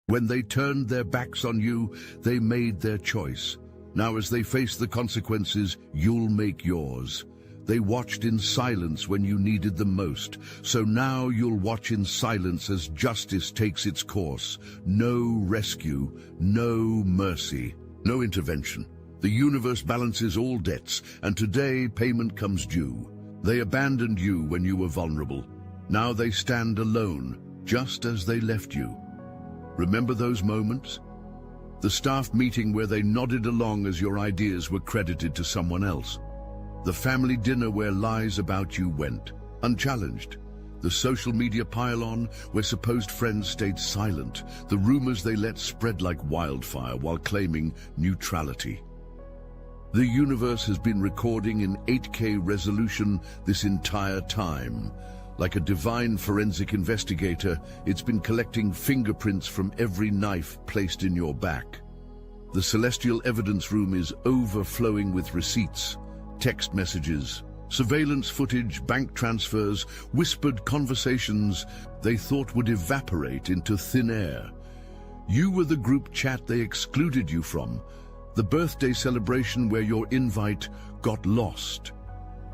When they turned their backs on you, they made their choice. Now as they face the consequences, you'll make yours. They watched in silence when you needed them most, so now you'll watch in silence as justice takes its course. No rescue, no mercy, no intervention. The universe balances all debts, and today payment comes due. They abandoned you when you were vulnerable. Now they stand alone, just as they left you. Remember those moments? The staff meeting where they nodded along as your ideas were credited to someone else. The family dinner where lies about you went, unchallenged. The social media pile-on where supposed friends stayed silent. The rumors they let spread like wildfire while claiming neutrality. The universe has been recording in 8K resolution this entire time. Like a divine forensic investigator, it's been collecting fingerprints from every knife placed in your back. The celestial evidence room is overflowing with receipts, text messages, surveillance footage, bank transfers, whispered conversations they thought would evaporate into thin air. You were the group chat they excluded you from, the birthday celebration where your invite got lost,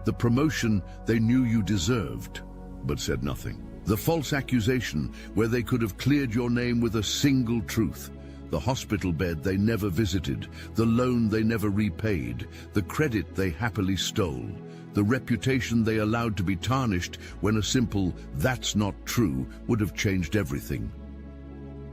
the promotion they knew you deserved, but said nothing, the false accusation where they could have cleared your name with a single truth, the hospital bed they never visited, the loan they never repaid, the credit they happily stole, the reputation they allowed to be tarnished when a simple "that's not true" would have changed everything.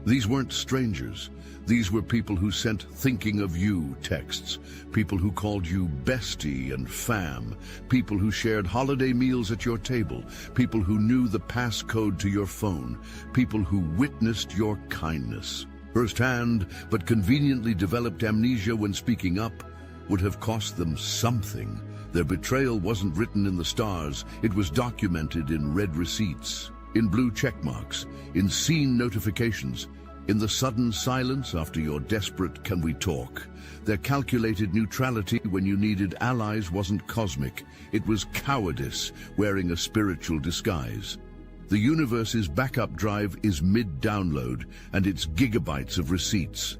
These weren't strangers. These were people who sent "thinking of you" texts, people who called you bestie and fam, people who shared holiday meals at your table, people who knew the passcode to your phone, people who witnessed your kindness. Firsthand, but conveniently developed amnesia when speaking up would have cost them something. Their betrayal wasn't written in the stars, it was documented in red receipts, in blue checkmarks, in seen notifications, in the sudden silence after your desperate "can we talk?" Their calculated neutrality when you needed allies wasn't cosmic, it was cowardice wearing a spiritual disguise. The universe's backup drive is mid-download, and it's gigabytes of receipts.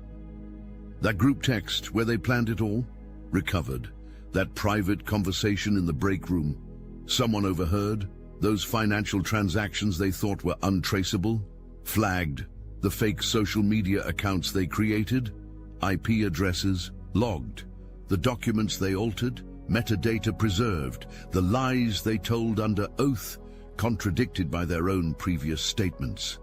That group text where they planned it all, recovered. That private conversation in the break room, someone overheard. Those financial transactions they thought were untraceable, flagged. The fake social media accounts they created, IP addresses, logged. The documents they altered, metadata preserved. The lies they told under oath, contradicted by their own previous statements.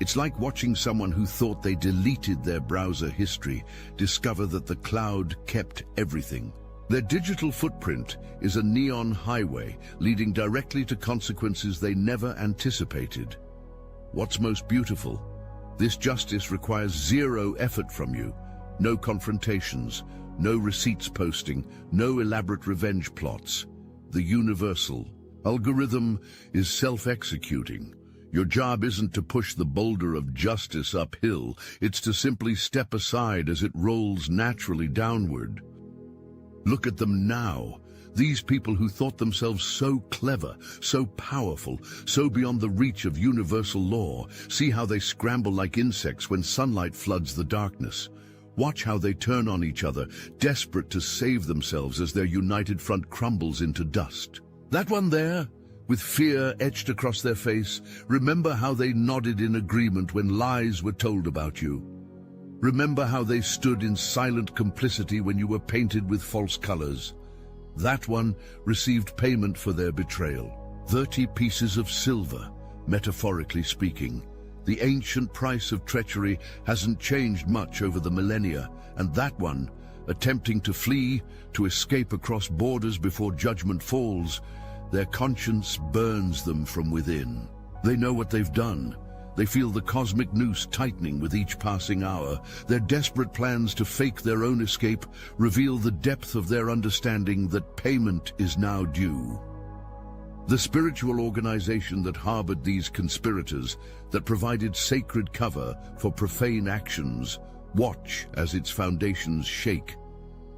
It's like watching someone who thought they deleted their browser history discover that the cloud kept everything. Their digital footprint is a neon highway leading directly to consequences they never anticipated. What's most beautiful? This justice requires zero effort from you. No confrontations, no receipts posting, no elaborate revenge plots. The universal algorithm is self-executing. Your job isn't to push the boulder of justice uphill, it's to simply step aside as it rolls naturally downward. Look at them now. These people who thought themselves so clever, so powerful, so beyond the reach of universal law. See how they scramble like insects when sunlight floods the darkness. Watch how they turn on each other, desperate to save themselves as their united front crumbles into dust. That one there, with fear etched across their face, remember how they nodded in agreement when lies were told about you. Remember how they stood in silent complicity when you were painted with false colors. That one received payment for their betrayal. 30 pieces of silver, metaphorically speaking. The ancient price of treachery hasn't changed much over the millennia, and that one, attempting to flee, to escape across borders before judgment falls, their conscience burns them from within. They know what they've done. They feel the cosmic noose tightening with each passing hour. Their desperate plans to fake their own escape reveal the depth of their understanding that payment is now due. The spiritual organization that harbored these conspirators, that provided sacred cover for profane actions, watch as its foundations shake.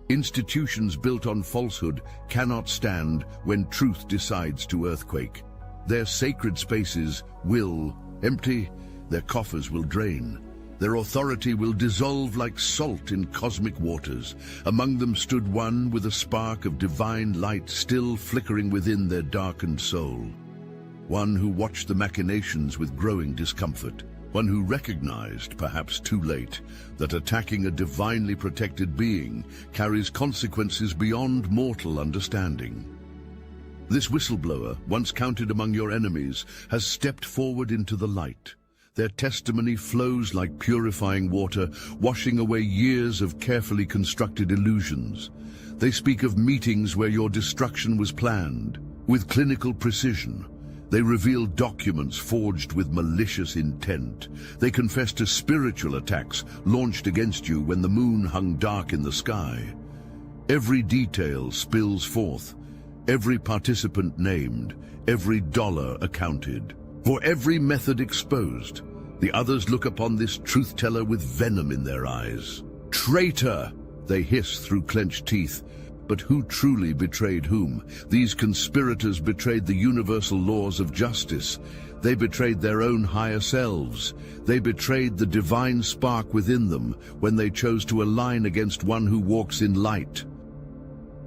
Institutions built on falsehood cannot stand when truth decides to earthquake. Their sacred spaces will empty, their coffers will drain. Their authority will dissolve like salt in cosmic waters. Among them stood one with a spark of divine light still flickering within their darkened soul. One who watched the machinations with growing discomfort. One who recognized, perhaps too late, that attacking a divinely protected being carries consequences beyond mortal understanding. This whistleblower, once counted among your enemies, has stepped forward into the light. Their testimony flows like purifying water, washing away years of carefully constructed illusions. They speak of meetings where your destruction was planned, with clinical precision. They reveal documents forged with malicious intent. They confess to spiritual attacks launched against you when the moon hung dark in the sky. Every detail spills forth, every participant named, every dollar accounted. For every method exposed, the others look upon this truth-teller with venom in their eyes. Traitor! They hiss through clenched teeth. But who truly betrayed whom? These conspirators betrayed the universal laws of justice. They betrayed their own higher selves. They betrayed the divine spark within them when they chose to align against one who walks in light.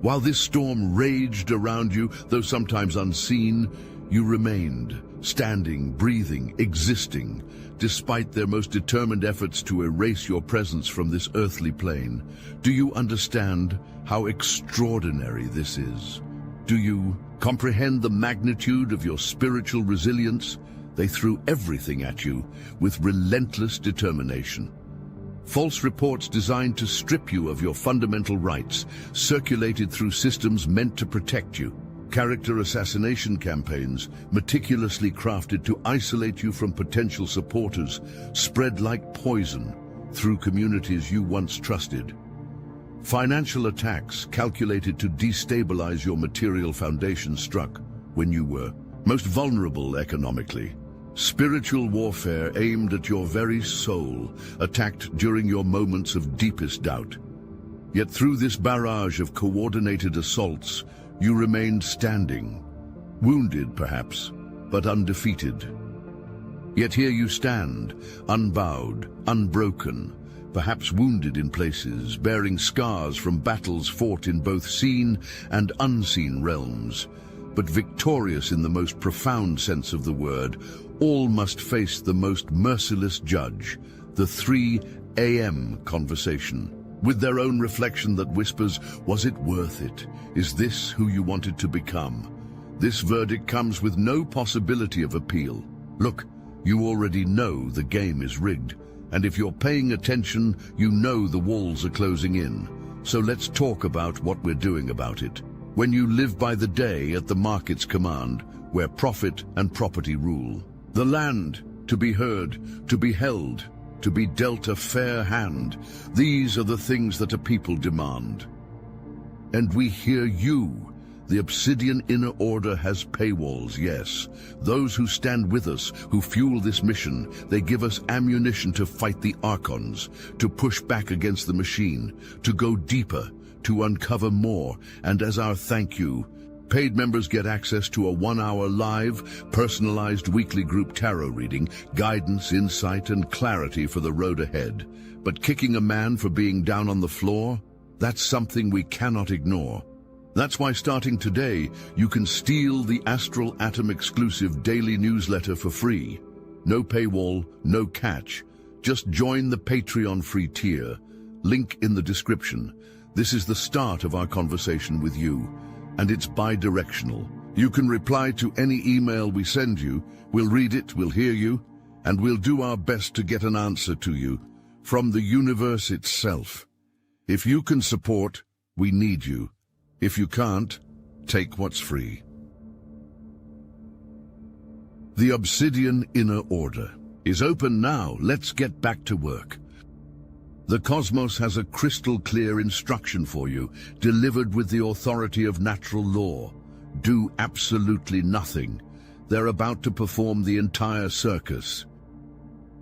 While this storm raged around you, though sometimes unseen, you remained, standing, breathing, existing, despite their most determined efforts to erase your presence from this earthly plane. Do you understand how extraordinary this is? Do you comprehend the magnitude of your spiritual resilience? They threw everything at you with relentless determination. False reports designed to strip you of your fundamental rights, circulated through systems meant to protect you. Character assassination campaigns, meticulously crafted to isolate you from potential supporters, spread like poison through communities you once trusted. Financial attacks calculated to destabilize your material foundation struck when you were most vulnerable economically. Spiritual warfare aimed at your very soul, attacked during your moments of deepest doubt. Yet through this barrage of coordinated assaults, you remained standing, wounded perhaps, but undefeated. Yet here you stand, unbowed, unbroken, perhaps wounded in places, bearing scars from battles fought in both seen and unseen realms, but victorious in the most profound sense of the word. All must face the most merciless judge, the 3 a.m. conversation. With their own reflection that whispers, was it worth it? Is this who you wanted to become? This verdict comes with no possibility of appeal. Look, you already know the game is rigged, and if you're paying attention, you know the walls are closing in. So let's talk about what we're doing about it. When you live by the day at the market's command, where profit and property rule. The land, to be heard, to be held, to be dealt a fair hand. These are the things that a people demand. And we hear you. The Obsidian Inner Order has paywalls, yes. Those who stand with us, who fuel this mission, they give us ammunition to fight the Archons, to push back against the machine, to go deeper, to uncover more. And as our thank you, paid members get access to a 1-hour live, personalized weekly group tarot reading, guidance, insight, and clarity for the road ahead. But kicking a man for being down on the floor? That's something we cannot ignore. That's why starting today, you can steal the Astral Atom exclusive daily newsletter for free. No paywall, no catch. Just join the Patreon free tier. Link in the description. This is the start of our conversation with you, and it's bi-directional. You can reply to any email we send you. We'll read it, we'll hear you, and we'll do our best to get an answer to you from the universe itself. If you can support, we need you. If you can't, take what's free. The Obsidian Inner Order is open now. Let's get back to work. The cosmos has a crystal-clear instruction for you, delivered with the authority of natural law. Do absolutely nothing. They're about to perform the entire circus.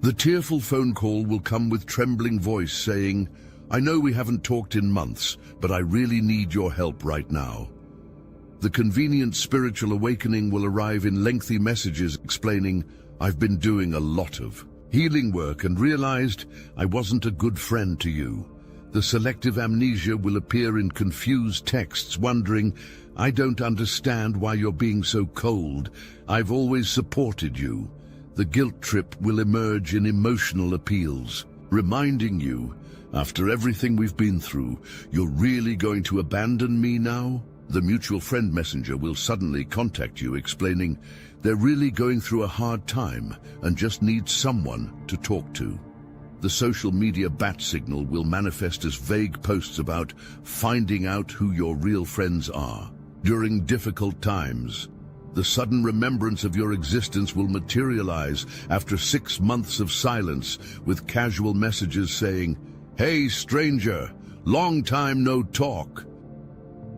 The tearful phone call will come with trembling voice saying, I know we haven't talked in months, but I really need your help right now. The convenient spiritual awakening will arrive in lengthy messages explaining, I've been doing a lot of healing work and realized I wasn't a good friend to you. The selective amnesia will appear in confused texts wondering, I don't understand why you're being so cold. I've always supported you. The guilt trip will emerge in emotional appeals, reminding you, after everything we've been through, you're really going to abandon me now? The mutual friend messenger will suddenly contact you explaining they're really going through a hard time and just need someone to talk to. The social media bat signal will manifest as vague posts about finding out who your real friends are. During difficult times, the sudden remembrance of your existence will materialize after 6 months of silence with casual messages saying, "Hey stranger, long time no talk."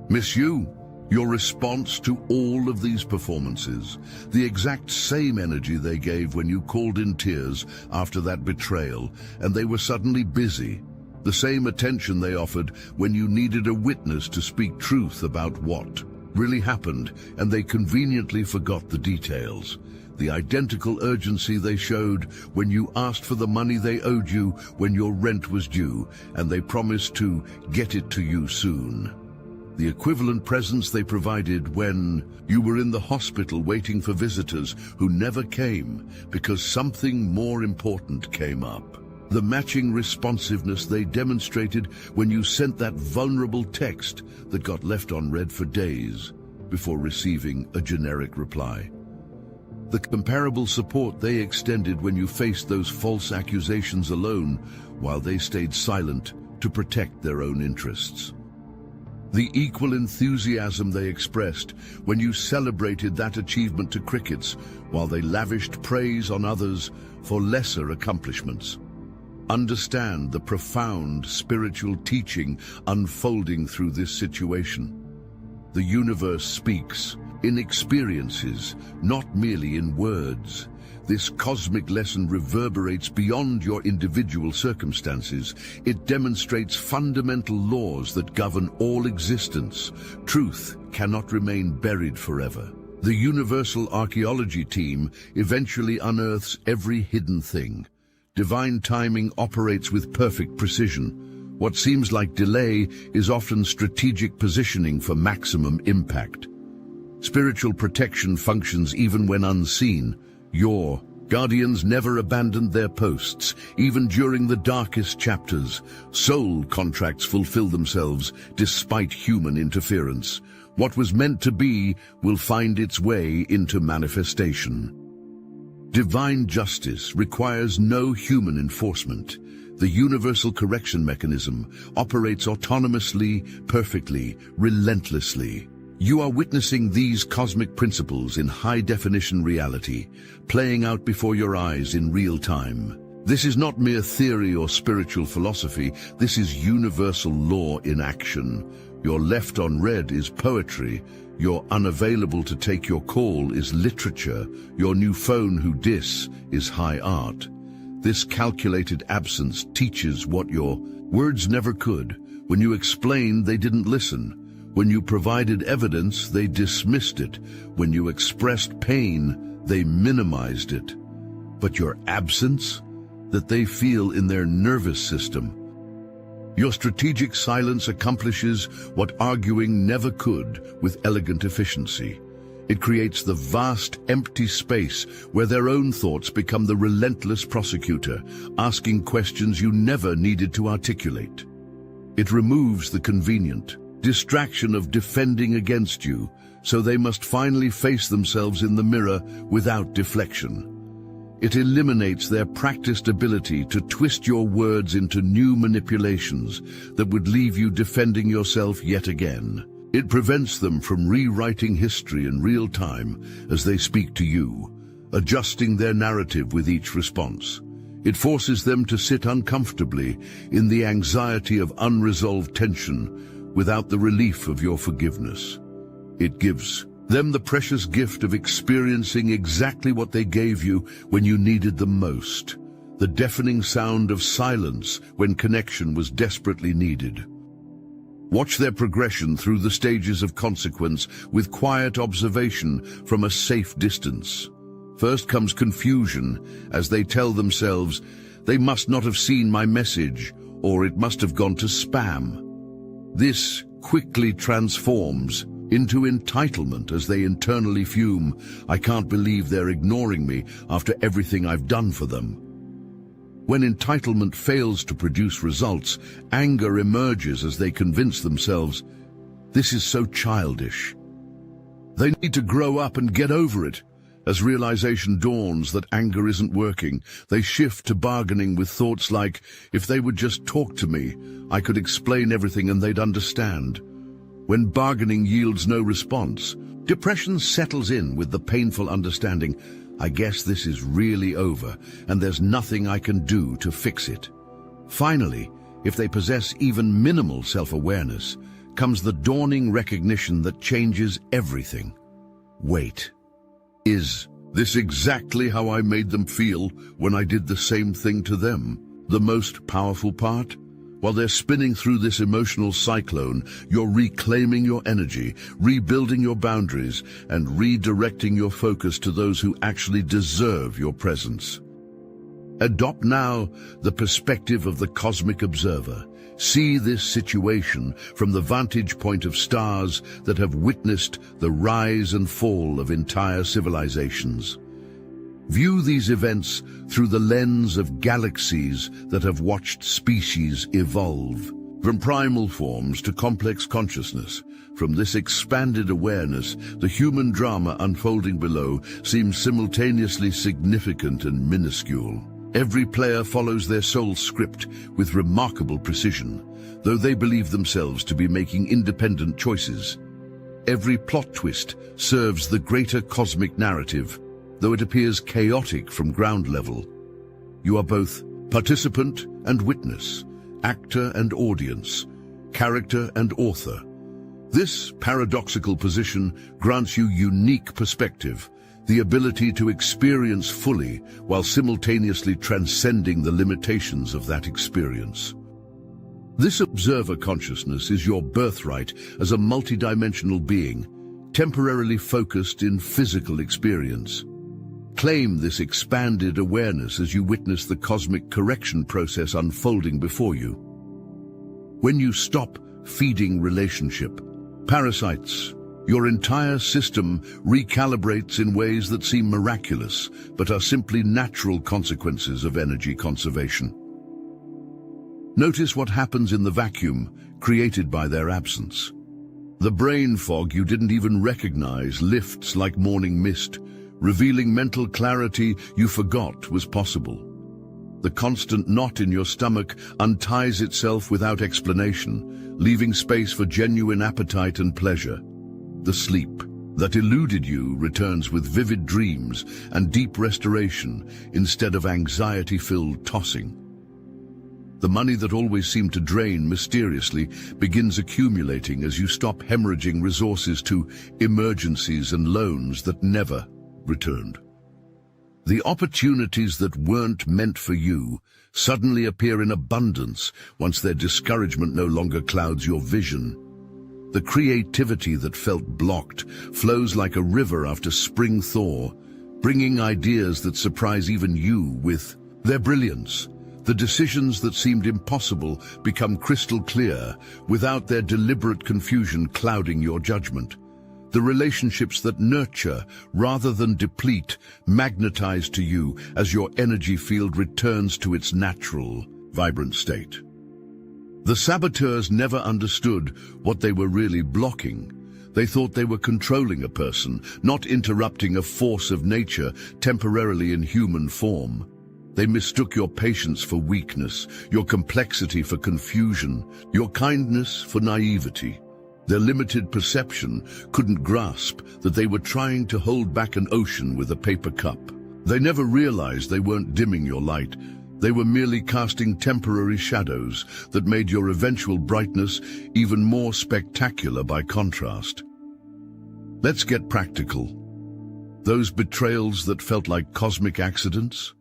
Miss you? Your response to all of these performances, the exact same energy they gave when you called in tears after that betrayal and they were suddenly busy, the same attention they offered when you needed a witness to speak truth about what really happened and they conveniently forgot the details, the identical urgency they showed when you asked for the money they owed you when your rent was due and they promised to get it to you soon. The equivalent presence they provided when you were in the hospital waiting for visitors who never came because something more important came up. The matching responsiveness they demonstrated when you sent that vulnerable text that got left unread for days before receiving a generic reply. The comparable support they extended when you faced those false accusations alone while they stayed silent to protect their own interests. The equal enthusiasm they expressed when you celebrated that achievement to crickets while they lavished praise on others for lesser accomplishments. Understand the profound spiritual teaching unfolding through this situation. The universe speaks in experiences, not merely in words. This cosmic lesson reverberates beyond your individual circumstances. It demonstrates fundamental laws that govern all existence. Truth cannot remain buried forever. The Universal Archaeology team eventually unearths every hidden thing. Divine timing operates with perfect precision. What seems like delay is often strategic positioning for maximum impact. Spiritual protection functions even when unseen. Your guardians never abandoned their posts, even during the darkest chapters. Soul contracts fulfill themselves despite human interference. What was meant to be will find its way into manifestation. Divine justice requires no human enforcement. The universal correction mechanism operates autonomously, perfectly, relentlessly. You are witnessing these cosmic principles in high-definition reality, playing out before your eyes in real time. This is not mere theory or spiritual philosophy. This is universal law in action. Your left unread is poetry. Your unavailable to take your call is literature. Your new phone who dis is high art. This calculated absence teaches what your words never could. When you explained, they didn't listen. When you provided evidence, they dismissed it. When you expressed pain, they minimized it. But your absence, that they feel in their nervous system. Your strategic silence accomplishes what arguing never could with elegant efficiency. It creates the vast, empty space where their own thoughts become the relentless prosecutor, asking questions you never needed to articulate. It removes the convenient distraction of defending against you, so they must finally face themselves in the mirror without deflection. It eliminates their practiced ability to twist your words into new manipulations that would leave you defending yourself yet again. It prevents them from rewriting history in real time as they speak to you, adjusting their narrative with each response. It forces them to sit uncomfortably in the anxiety of unresolved tension without the relief of your forgiveness. It gives them the precious gift of experiencing exactly what they gave you when you needed them most, the deafening sound of silence when connection was desperately needed. Watch their progression through the stages of consequence with quiet observation from a safe distance. First comes confusion, as they tell themselves, they must not have seen my message, or it must have gone to spam. This quickly transforms into entitlement as they internally fume, I can't believe they're ignoring me after everything I've done for them. When entitlement fails to produce results, anger emerges as they convince themselves, this is so childish. They need to grow up and get over it. As realization dawns that anger isn't working, they shift to bargaining with thoughts like, if they would just talk to me, I could explain everything and they'd understand. When bargaining yields no response, depression settles in with the painful understanding, I guess this is really over, and there's nothing I can do to fix it. Finally, if they possess even minimal self-awareness, comes the dawning recognition that changes everything. Wait. Is this exactly how I made them feel when I did the same thing to them? The most powerful part? While they're spinning through this emotional cyclone, you're reclaiming your energy, rebuilding your boundaries, and redirecting your focus to those who actually deserve your presence. Adopt now the perspective of the cosmic observer. See this situation from the vantage point of stars that have witnessed the rise and fall of entire civilizations. View these events through the lens of galaxies that have watched species evolve. From primal forms to complex consciousness, from this expanded awareness, the human drama unfolding below seems simultaneously significant and minuscule. Every player follows their soul script with remarkable precision, though they believe themselves to be making independent choices. Every plot twist serves the greater cosmic narrative, though it appears chaotic from ground level. You are both participant and witness, actor and audience, character and author. This paradoxical position grants you unique perspective, the ability to experience fully while simultaneously transcending the limitations of that experience. This observer consciousness is your birthright as a multidimensional being, temporarily focused in physical experience. Claim this expanded awareness as you witness the cosmic correction process unfolding before you. When you stop feeding relationship parasites, your entire system recalibrates in ways that seem miraculous, but are simply natural consequences of energy conservation. Notice what happens in the vacuum created by their absence. The brain fog you didn't even recognize lifts like morning mist, revealing mental clarity you forgot was possible. The constant knot in your stomach unties itself without explanation, leaving space for genuine appetite and pleasure. The sleep that eluded you returns with vivid dreams and deep restoration instead of anxiety-filled tossing. The money that always seemed to drain mysteriously begins accumulating as you stop hemorrhaging resources to emergencies and loans that never returned. The opportunities that weren't meant for you suddenly appear in abundance once their discouragement no longer clouds your vision. The creativity that felt blocked flows like a river after spring thaw, bringing ideas that surprise even you with their brilliance. The decisions that seemed impossible become crystal clear without their deliberate confusion clouding your judgment. The relationships that nurture rather than deplete magnetize to you as your energy field returns to its natural, vibrant state. The saboteurs never understood what they were really blocking. They thought they were controlling a person, not interrupting a force of nature temporarily in human form. They mistook your patience for weakness, your complexity for confusion, your kindness for naivety. Their limited perception couldn't grasp that they were trying to hold back an ocean with a paper cup. They never realized they weren't dimming your light. They were merely casting temporary shadows that made your eventual brightness even more spectacular by contrast. Let's get practical. Those betrayals that felt like cosmic accidents?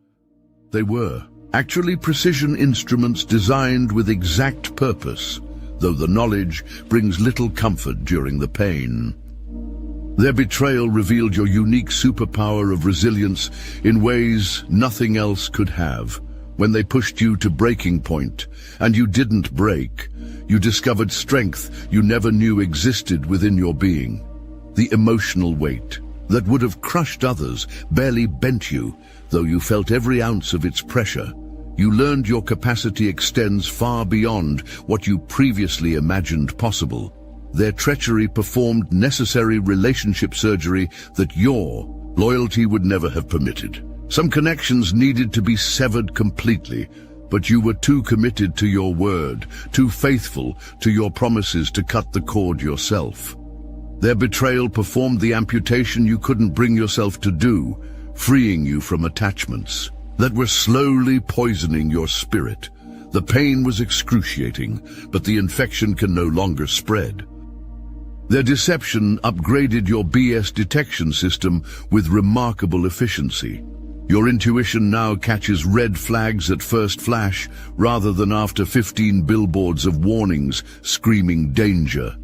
They were actually precision instruments designed with exact purpose, though the knowledge brings little comfort during the pain. Their betrayal revealed your unique superpower of resilience in ways nothing else could have. When they pushed you to breaking point, and you didn't break, you discovered strength you never knew existed within your being. The emotional weight that would have crushed others barely bent you, though you felt every ounce of its pressure. You learned your capacity extends far beyond what you previously imagined possible. Their treachery performed necessary relationship surgery that your loyalty would never have permitted. Some connections needed to be severed completely, but you were too committed to your word, too faithful to your promises to cut the cord yourself. Their betrayal performed the amputation you couldn't bring yourself to do, freeing you from attachments that were slowly poisoning your spirit. The pain was excruciating, but the infection can no longer spread. Their deception upgraded your BS detection system with remarkable efficiency. Your intuition now catches red flags at first flash, rather than after 15 billboards of warnings screaming danger.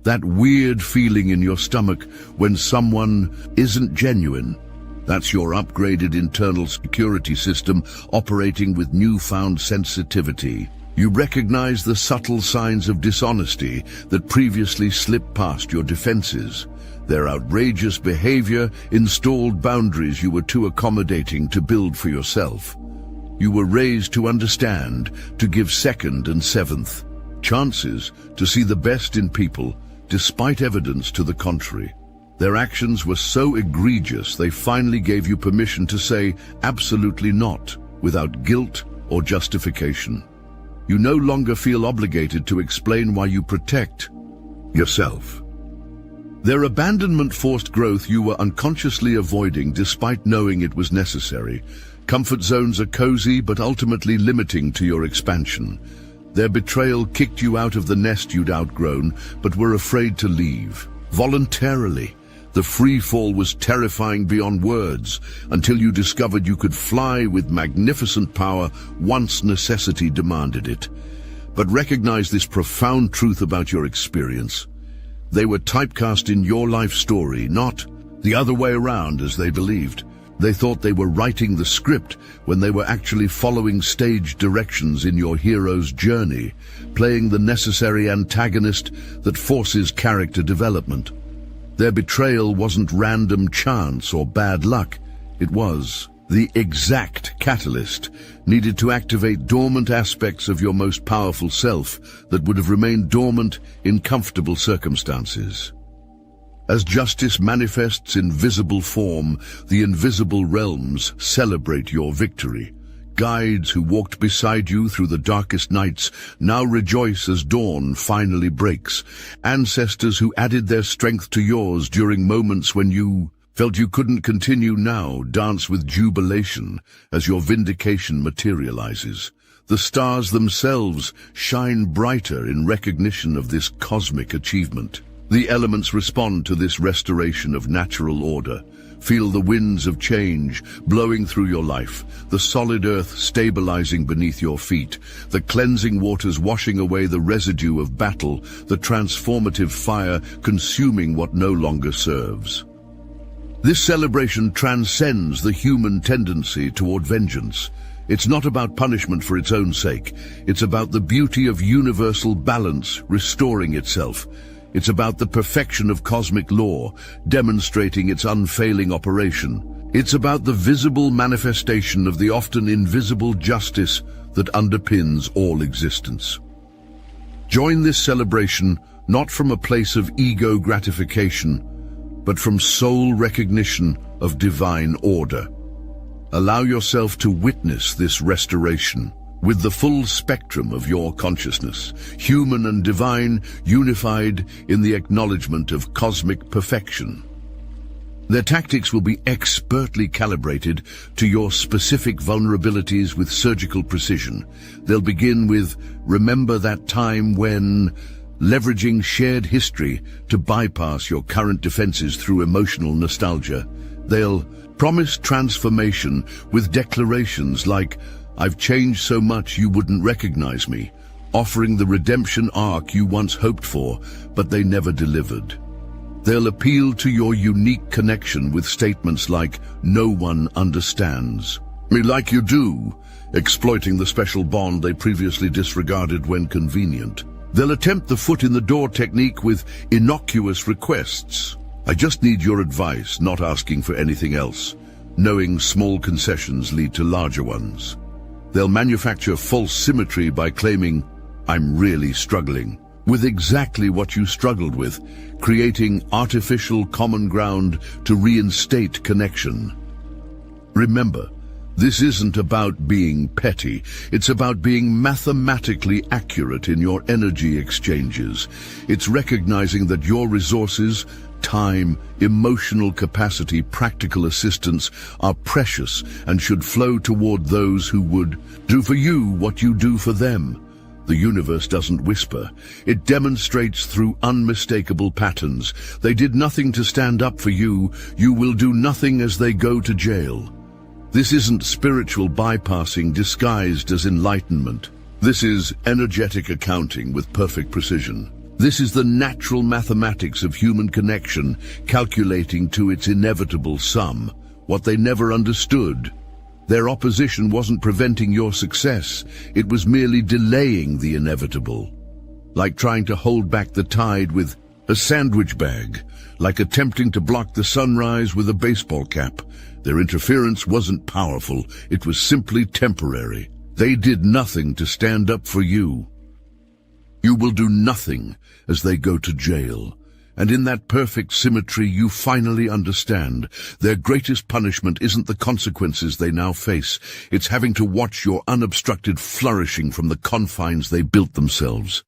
That weird feeling in your stomach when someone isn't genuine, that's your upgraded internal security system operating with newfound sensitivity. You recognize the subtle signs of dishonesty that previously slipped past your defenses. Their outrageous behavior installed boundaries you were too accommodating to build for yourself. You were raised to understand, to give second and seventh chances to see the best in people, despite evidence to the contrary. Their actions were so egregious they finally gave you permission to say absolutely not, without guilt or justification. You no longer feel obligated to explain why you protect yourself. Their abandonment forced growth you were unconsciously avoiding despite knowing it was necessary. Comfort zones are cozy but ultimately limiting to your expansion. Their betrayal kicked you out of the nest you'd outgrown but were afraid to leave. Voluntarily. The free fall was terrifying beyond words until you discovered you could fly with magnificent power once necessity demanded it. But recognize this profound truth about your experience. They were typecast in your life story, not the other way around as they believed. They thought they were writing the script when they were actually following stage directions in your hero's journey, playing the necessary antagonist that forces character development. Their betrayal wasn't random chance or bad luck. It was the exact catalyst needed to activate dormant aspects of your most powerful self that would have remained dormant in comfortable circumstances. As justice manifests in visible form, the invisible realms celebrate your victory. Guides who walked beside you through the darkest nights now rejoice as dawn finally breaks. Ancestors who added their strength to yours during moments when you felt you couldn't continue now dance with jubilation as your vindication materializes. The stars themselves shine brighter in recognition of this cosmic achievement. The elements respond to this restoration of natural order. Feel the winds of change blowing through your life, the solid earth stabilizing beneath your feet, the cleansing waters washing away the residue of battle, the transformative fire consuming what no longer serves. This celebration transcends the human tendency toward vengeance. It's not about punishment for its own sake. It's about the beauty of universal balance restoring itself. It's about the perfection of cosmic law, demonstrating its unfailing operation. It's about the visible manifestation of the often invisible justice that underpins all existence. Join this celebration not from a place of ego gratification, but from soul recognition of divine order. Allow yourself to witness this restoration with the full spectrum of your consciousness, human and divine, unified in the acknowledgement of cosmic perfection. Their tactics will be expertly calibrated to your specific vulnerabilities with surgical precision. They'll begin with, remember that time when, leveraging shared history to bypass your current defenses through emotional nostalgia. They'll promise transformation with declarations like, I've changed so much you wouldn't recognize me, offering the redemption arc you once hoped for, but they never delivered. They'll appeal to your unique connection with statements like, "No one understands." Me like you do, exploiting the special bond they previously disregarded when convenient. They'll attempt the foot in the door technique with innocuous requests. "I just need your advice," not asking for anything else, knowing small concessions lead to larger ones. They'll manufacture false symmetry by claiming, "I'm really struggling," with exactly what you struggled with, creating artificial common ground to reinstate connection. Remember, this isn't about being petty. It's about being mathematically accurate in your energy exchanges. It's recognizing that your resources, time, emotional capacity, practical assistance are precious and should flow toward those who would do for you what you do for them. The universe doesn't whisper. It demonstrates through unmistakable patterns. They did nothing to stand up for you. You will do nothing as they go to jail. This isn't spiritual bypassing disguised as enlightenment. This is energetic accounting with perfect precision. This is the natural mathematics of human connection, calculating to its inevitable sum, what they never understood. Their opposition wasn't preventing your success, it was merely delaying the inevitable. Like trying to hold back the tide with a sandwich bag, like attempting to block the sunrise with a baseball cap. Their interference wasn't powerful, it was simply temporary. They did nothing to stand up for you. You will do nothing as they go to jail. And in that perfect symmetry you finally understand. Their greatest punishment isn't the consequences they now face. It's having to watch your unobstructed flourishing from the confines they built themselves.